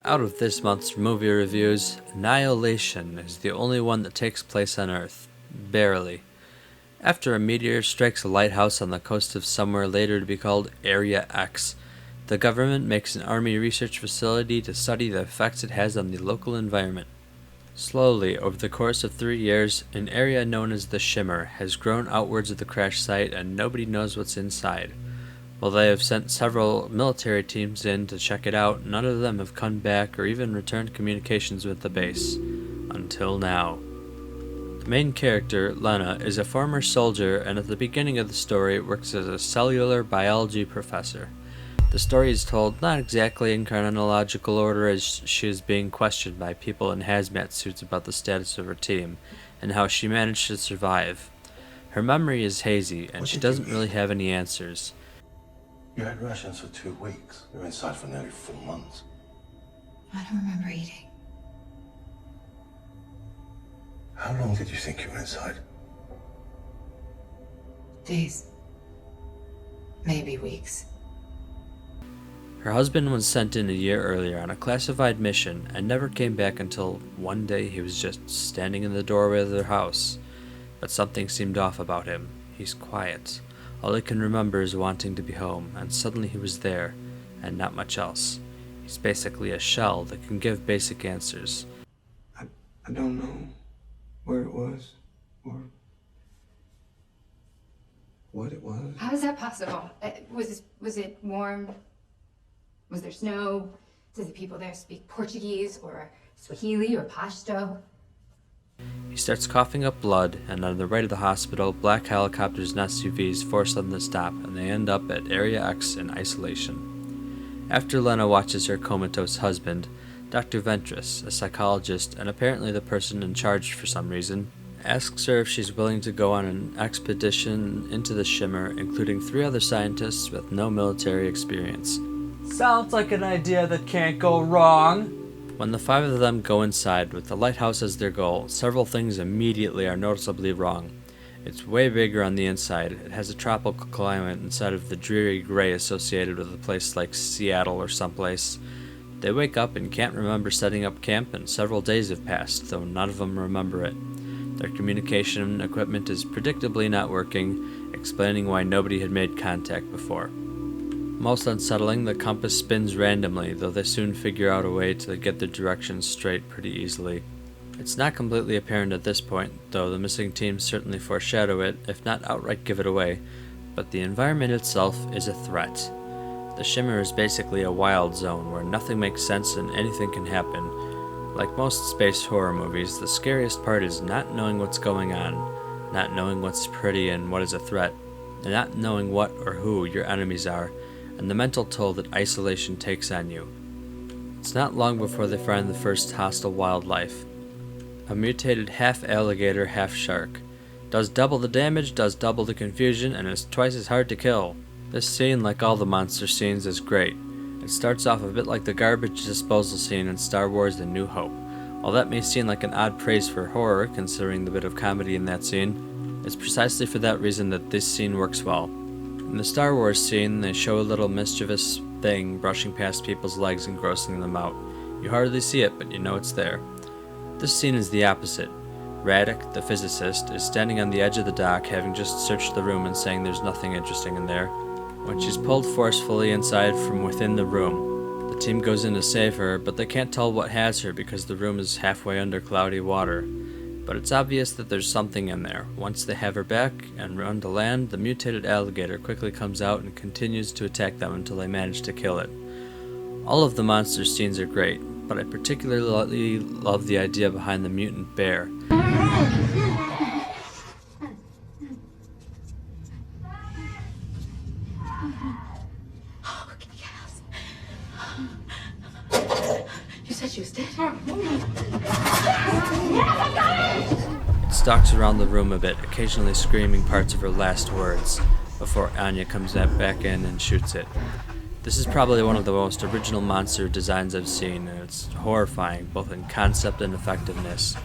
Out of this month's movie reviews, Annihilation is the only one that takes place on Earth. Barely. After a meteor strikes a lighthouse on the coast of somewhere later to be called Area X, the government makes an army research facility to study the effects it has on the local environment. Slowly, over the course of 3 years, an area known as the Shimmer has grown outwards of the crash site and nobody knows what's inside. While they have sent several military teams in to check it out, none of them have come back or even returned communications with the base. Until now. The main character, Lena, is a former soldier and at the beginning of the story works as a cellular biology professor. The story is told not exactly in chronological order as she is being questioned by people in hazmat suits about the status of her team and how she managed to survive. Her memory is hazy and she doesn't really have any answers. You had rations for 2 weeks. You were inside for nearly 4 months. I don't remember eating. How long did you think you were inside? Days. Maybe weeks. Her husband was sent in a year earlier on a classified mission and never came back until one day he was just standing in the doorway of their house. But something seemed off about him. He's quiet. All he can remember is wanting to be home, and suddenly he was there, and not much else. He's basically a shell that can give basic answers. I don't know where it was, or what it was. How is that possible? Was it warm? Was there snow? Did the people there speak Portuguese, or Swahili, or Pashto? He starts coughing up blood, and on the right of the hospital, black helicopters and SUVs force them to stop, and they end up at Area X in isolation. After Lena watches her comatose husband, Dr. Ventress, a psychologist and apparently the person in charge for some reason, asks her if she's willing to go on an expedition into the Shimmer, including 3 other scientists with no military experience. Sounds like an idea that can't go wrong. When the 5 of them go inside with the lighthouse as their goal, several things immediately are noticeably wrong. It's way bigger on the inside. It has a tropical climate instead of the dreary gray associated with a place like Seattle or someplace. They wake up and can't remember setting up camp, and several days have passed, though none of them remember it. Their communication equipment is predictably not working, explaining why nobody had made contact before. Most unsettling, the compass spins randomly, though they soon figure out a way to get their directions straight pretty easily. It's not completely apparent at this point, though the missing teams certainly foreshadow it, if not outright give it away, but the environment itself is a threat. The Shimmer is basically a wild zone where nothing makes sense and anything can happen. Like most space horror movies, the scariest part is not knowing what's going on, not knowing what's pretty and what is a threat, and not knowing what or who your enemies are, and the mental toll that isolation takes on you. It's not long before they find the first hostile wildlife. A mutated half-alligator, half-shark. Does double the damage, does double the confusion, and is twice as hard to kill. This scene, like all the monster scenes, is great. It starts off a bit like the garbage disposal scene in Star Wars The New Hope. While that may seem like an odd praise for horror, considering the bit of comedy in that scene, it's precisely for that reason that this scene works well. In the Star Wars scene, they show a little mischievous thing brushing past people's legs and grossing them out. You hardly see it, but you know it's there. This scene is the opposite. Radek, the physicist, is standing on the edge of the dock, having just searched the room and saying there's nothing interesting in there, when she's pulled forcefully inside from within the room. The team goes in to save her, but they can't tell what has her because the room is halfway under cloudy water. But it's obvious that there's something in there. Once they have her back and run to land, the mutated alligator quickly comes out and continues to attack them until they manage to kill it. All of the monster scenes are great, but I particularly love the idea behind the mutant bear. Oh, yes. You said she was dead? It stalks around the room a bit, occasionally screaming parts of her last words, before Anya comes back in and shoots it. This is probably one of the most original monster designs I've seen, and it's horrifying, both in concept and effectiveness.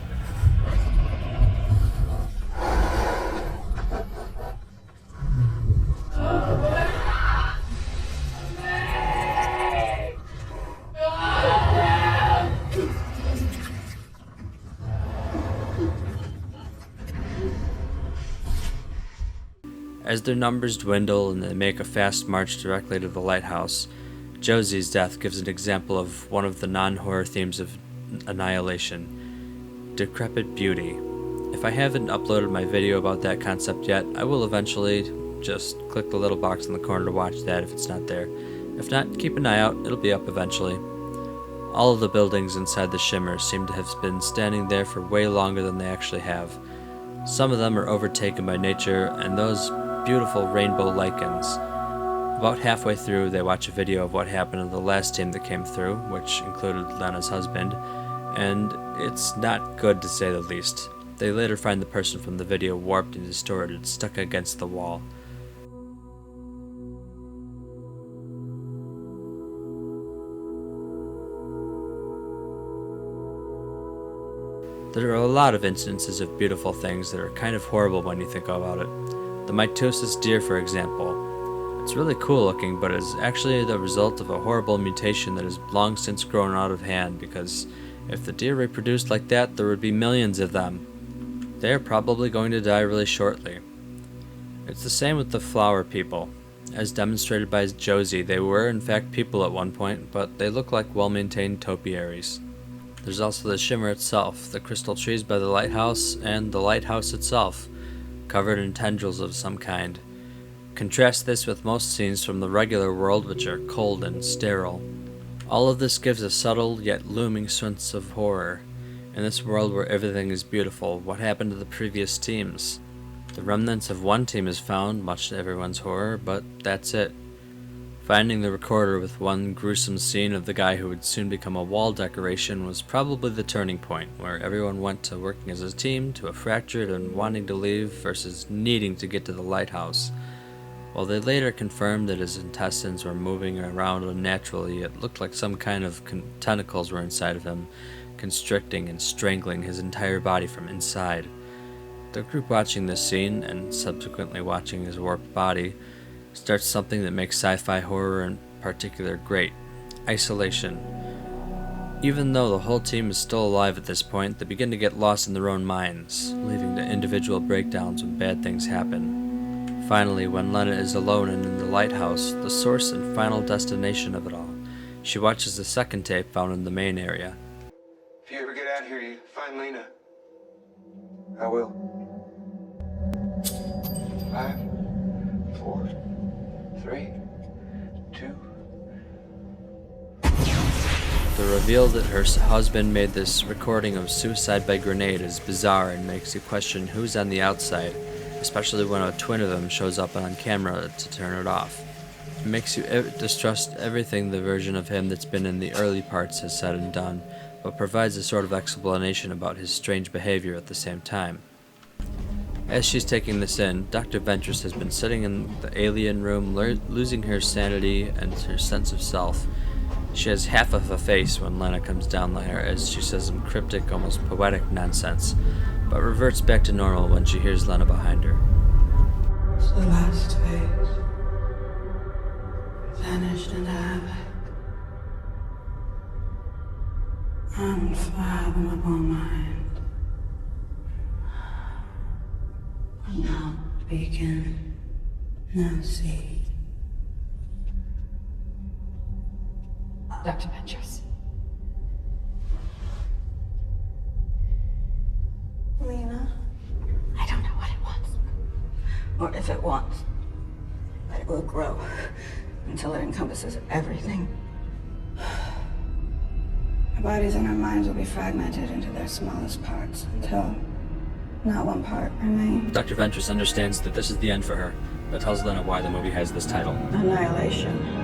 As their numbers dwindle and they make a fast march directly to the lighthouse, Josie's death gives an example of one of the non-horror themes of Annihilation: decrepit beauty. If I haven't uploaded my video about that concept yet, I will eventually. Just click the little box in the corner to watch that if it's not there. If not, keep an eye out, it'll be up eventually. All of the buildings inside the Shimmer seem to have been standing there for way longer than they actually have. Some of them are overtaken by nature and those beautiful rainbow lichens. About halfway through, they watch a video of what happened to the last team that came through, which included Lena's husband, and it's not good to say the least. They later find the person from the video warped and distorted, stuck against the wall. There are a lot of instances of beautiful things that are kind of horrible when you think about it. The mitosis deer, for example. It's really cool looking, but is actually the result of a horrible mutation that has long since grown out of hand, because if the deer reproduced like that, there would be millions of them. They are probably going to die really shortly. It's the same with the flower people. As demonstrated by Josie, they were in fact people at one point, but they look like well-maintained topiaries. There's also the Shimmer itself, the crystal trees by the lighthouse, and the lighthouse itself, covered in tendrils of some kind. Contrast this with most scenes from the regular world, which are cold and sterile. All of this gives a subtle yet looming sense of horror. In this world where everything is beautiful, what happened to the previous teams? The remnants of one team is found, much to everyone's horror, but that's it. Finding the recorder with one gruesome scene of the guy who would soon become a wall decoration was probably the turning point, where everyone went to working as a team to a fractured and wanting to leave versus needing to get to the lighthouse. While they later confirmed that his intestines were moving around unnaturally, it looked like some kind of tentacles were inside of him, constricting and strangling his entire body from inside. The group watching this scene, and subsequently watching his warped body, starts something that makes sci-fi horror in particular great: isolation. Even though the whole team is still alive at this point, they begin to get lost in their own minds, leading to individual breakdowns when bad things happen. Finally, when Lena is alone and in the lighthouse, the source and final destination of it all, she watches the second tape found in the main area. If you ever get out here, you find Lena. I will. 5, 4, 3, 2. The reveal that her husband made this recording of suicide by grenade is bizarre and makes you question who's on the outside, especially when a twin of them shows up on camera to turn it off. It makes you distrust everything the version of him that's been in the early parts has said and done, but provides a sort of explanation about his strange behavior at the same time. As she's taking this in, Dr. Ventress has been sitting in the alien room, losing her sanity and her sense of self. She has half of a face when Lena comes down on her as she says some cryptic, almost poetic nonsense, but reverts back to normal when she hears Lena behind her. It's the last phase. Vanished into havoc. Unfathomable mind. Now beacon, now see. Dr. Ventress. Lena, I don't know what it wants. or if it wants, but it will grow until it encompasses everything. Our bodies and our minds will be fragmented into their smallest parts until not one part remains. Dr. Ventress understands that this is the end for her, but tells Lena why the movie has this title. Annihilation.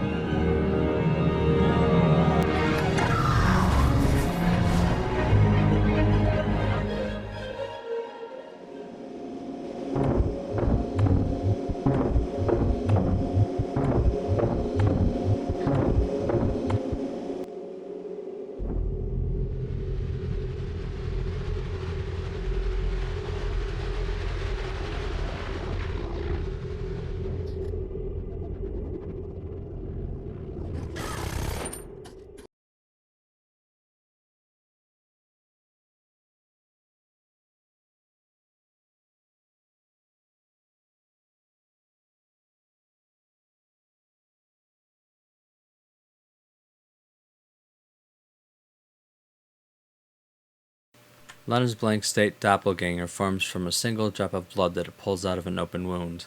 Lena's blank state doppelganger forms from a single drop of blood that it pulls out of an open wound.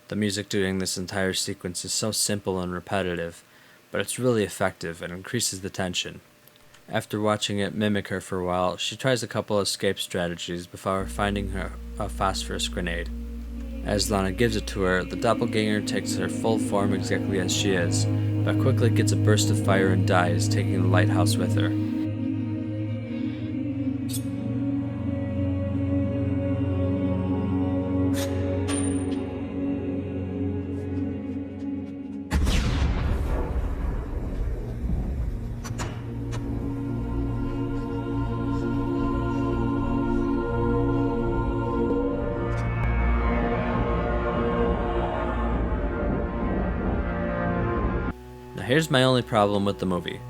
The music during this entire sequence is so simple and repetitive, but it's really effective and increases the tension. After watching it mimic her for a while, she tries a couple escape strategies before finding a phosphorus grenade. As Lana gives it to her, the doppelganger takes her full form exactly as she is, but quickly gets a burst of fire and dies, taking the lighthouse with her. Now here's my only problem with the movie.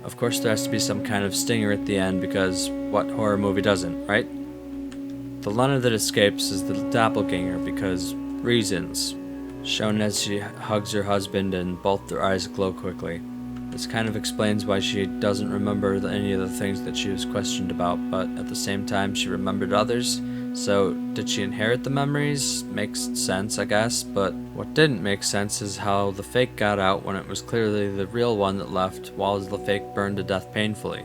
Of course there has to be some kind of stinger at the end because what horror movie doesn't, right? The Lana that escapes is the doppelganger because reasons, shown as she hugs her husband and both their eyes glow quickly. This kind of explains why she doesn't remember any of the things that she was questioned about, but at the same time she remembered others. So, did she inherit the memories? Makes sense, I guess, but what didn't make sense is how the fake got out when it was clearly the real one that left, while the fake burned to death painfully.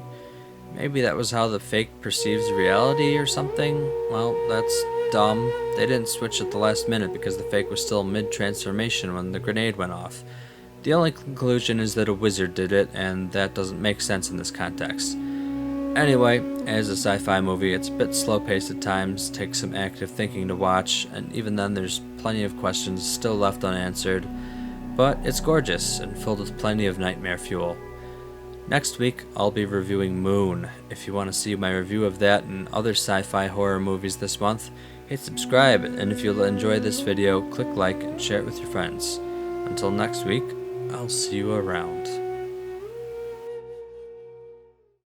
Maybe that was how the fake perceives reality or something? Well, that's dumb. They didn't switch at the last minute because the fake was still mid-transformation when the grenade went off. The only conclusion is that a wizard did it, and that doesn't make sense in this context. Anyway, as a sci-fi movie, it's a bit slow-paced at times, takes some active thinking to watch, and even then there's plenty of questions still left unanswered, but it's gorgeous and filled with plenty of nightmare fuel. Next week, I'll be reviewing Moon. If you want to see my review of that and other sci-fi horror movies this month, hit subscribe, and if you'll enjoy this video, click like and share it with your friends. Until next week, I'll see you around.